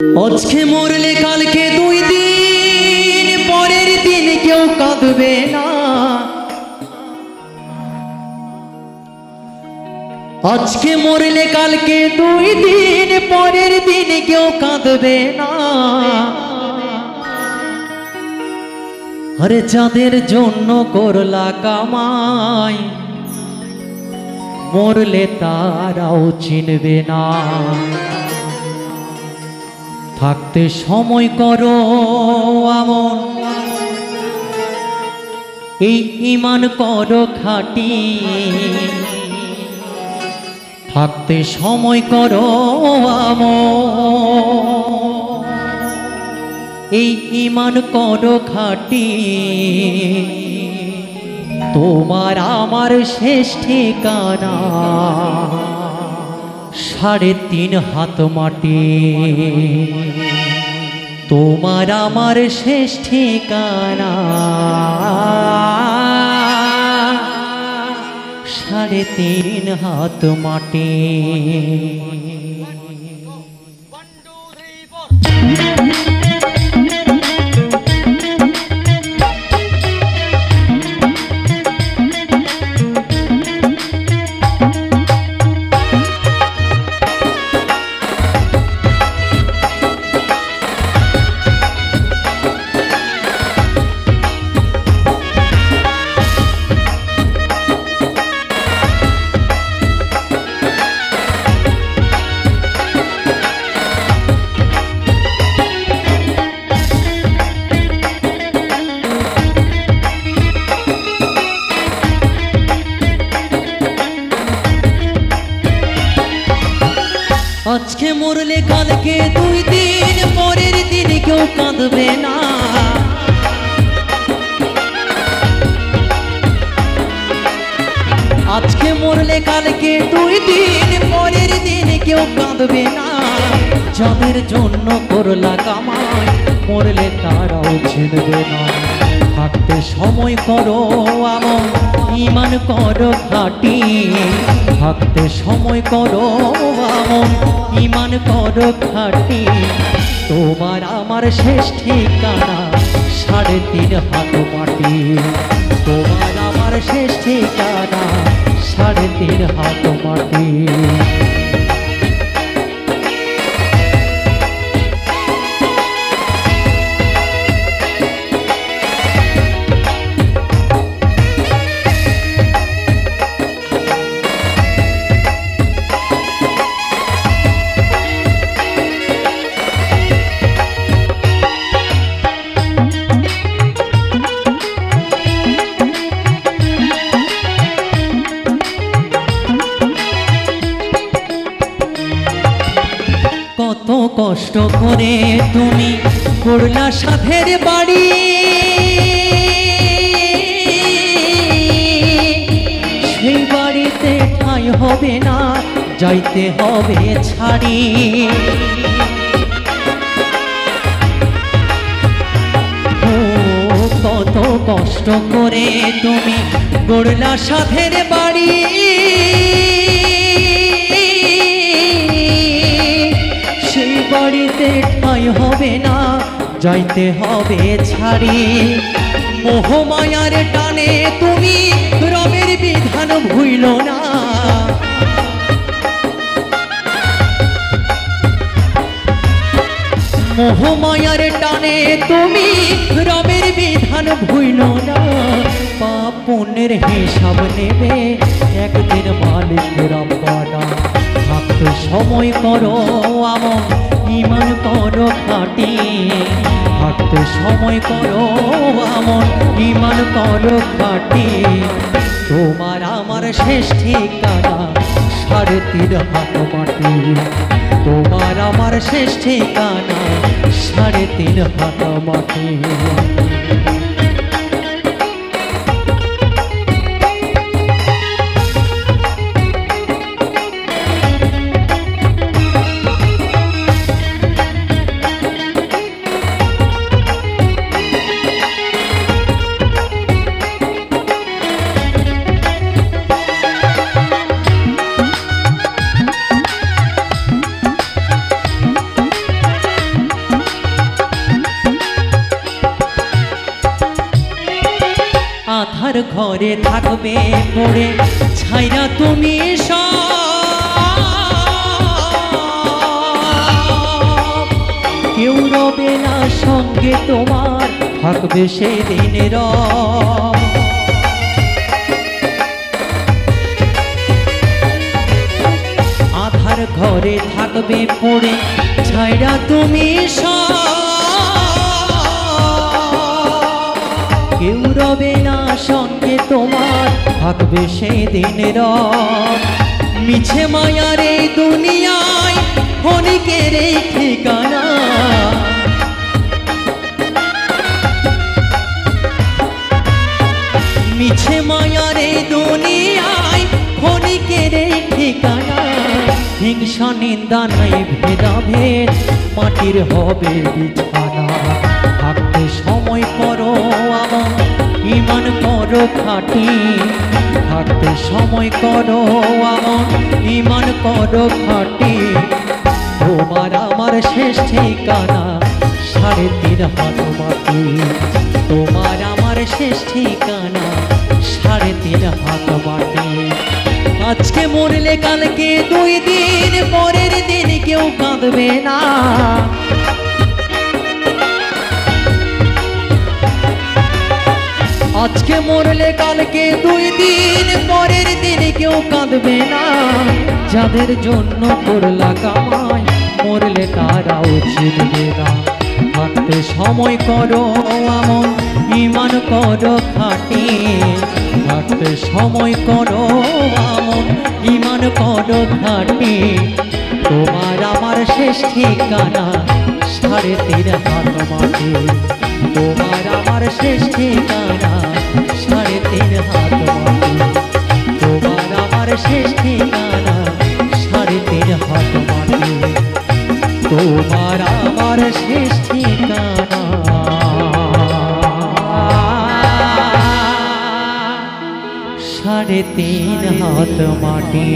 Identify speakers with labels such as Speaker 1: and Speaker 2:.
Speaker 1: আজকে মরলে কালকে দুই দিন পরের দিন কেউ কাঁদবে না। আজকে মরলে কালকে দুই দিন পরের দিন কেউ কাঁদবে না। আরে যাদের জন্য করলা কামাই মরলে তারাও চিনবে না। থাকতে সময় করো আমন, এই ঈমান করো খাঁটি। থাকতে সময় করো আমন, এই ঈমান করো খাঁটি। তোমার আমার শেষ ঠিকানা 3.5 হাত মাটি। তোমার আমার শেষ ঠিকানা 3.5 হাত মাটি। আজকে মরলে কালকে দুই দিন পরের দিন কেউ কাঁদবে না। আজকে মরলে কালকে দুই দিন পরের দিন কেউ কাঁদবে না। যাদের জন্য করলা কামাই মরলে তারাও চিনবে না। থাকতে সময় করো আমন, ঈমান করো খাঁটি। থাকতে সময় করো আমন, ঈমান করো খাঁটি। তোমার আমার শেষ ঠিকানা 3.5 হাত মাটি। তোমার আমার শেষ ঠিকানা 3.5 হাত মাটি। কত কষ্ট করে তুমি করলা সাধের বাড়ি। সেই বাড়িতে ঠাঁই হবে না, যাইতে হবে ছাড়ি। ও কত কষ্ট করে তুমি করলা সাধের বাড়ি। বাড়িতে ঠাঁই হবে না, যাইতে হবে ছাড়ি। মোহমায়ার টানে তুমি রবের বিধান ভুইল না। মোহমায়ার টানে তুমি রবের বিধান ভুইল না। পাপ পুণ্যের হিসাব নেবে একদিন মালিক রব্বানা। থাকতে সময় করো আমন, ঈমান করো খাঁটি। থাকতে সময় করো আমন, ঈমান করো খাঁটি। তোমার আমার শেষ ঠিকানা 3.5 হাত মাটি। তোমার আমার শেষ ঠিকানা 3.5 হাত মাটি। আধার ঘরে থাকবে পড়ে ছাইরা তুমি সব, কেউ রবে না সঙ্গে তোমার, থাকবে সেই দিনের আধার ঘরে থাকবে পড়ে ছাইরা তুমি সব, কেউ রবে না সঙ্গে তোমার, থাকবে সেই দিনের মিছে মায়ার এই দুনিয়ায় ক্ষণিকের এই ঠিকানা, মিছে মায়ার এই দুনিয়ায় ক্ষণিকের এই ঠিকানা, হিংসা নিন্দা নাই ভেদাভেদ, মাটির হবে বিছানা, থাকতে সময় করো আমার, ঈমান করো খাঁটি, থাকতে সময় করো আমার, ঈমান করো খাঁটি, তোমার আমার শেষ ঠিকানা 3.5 হাত মাটি, তোমার আমার শেষ ঠিকানা 3.5 হাত মাটি। আজকে মরলে কালকে 2 দিন, পরের দিন কেউ কাঁদবে না, আজকে মরলে কালকে 2 দিন, পরের দিন কেউ কাঁদবে না, যাদের জন্য করলা কামাই মরলে তারাও চিনবে না, থাকতে সময় করো আমন, ঈমান করো খাঁটি, থাকতে সময় করো আমন, ঈমান করো খাঁটি, তোমার আমার শেষ ঠিকানা 3.5 হাত মাটি, তোমার আমার শেষ ঠিকানা 3.5 হাত মাটি, তোমার আমার শেষ ঠিকানা 3.5 হাত মাটি, তোমার আমার শেষ ঠিকানা 3.5 হাত মাটি।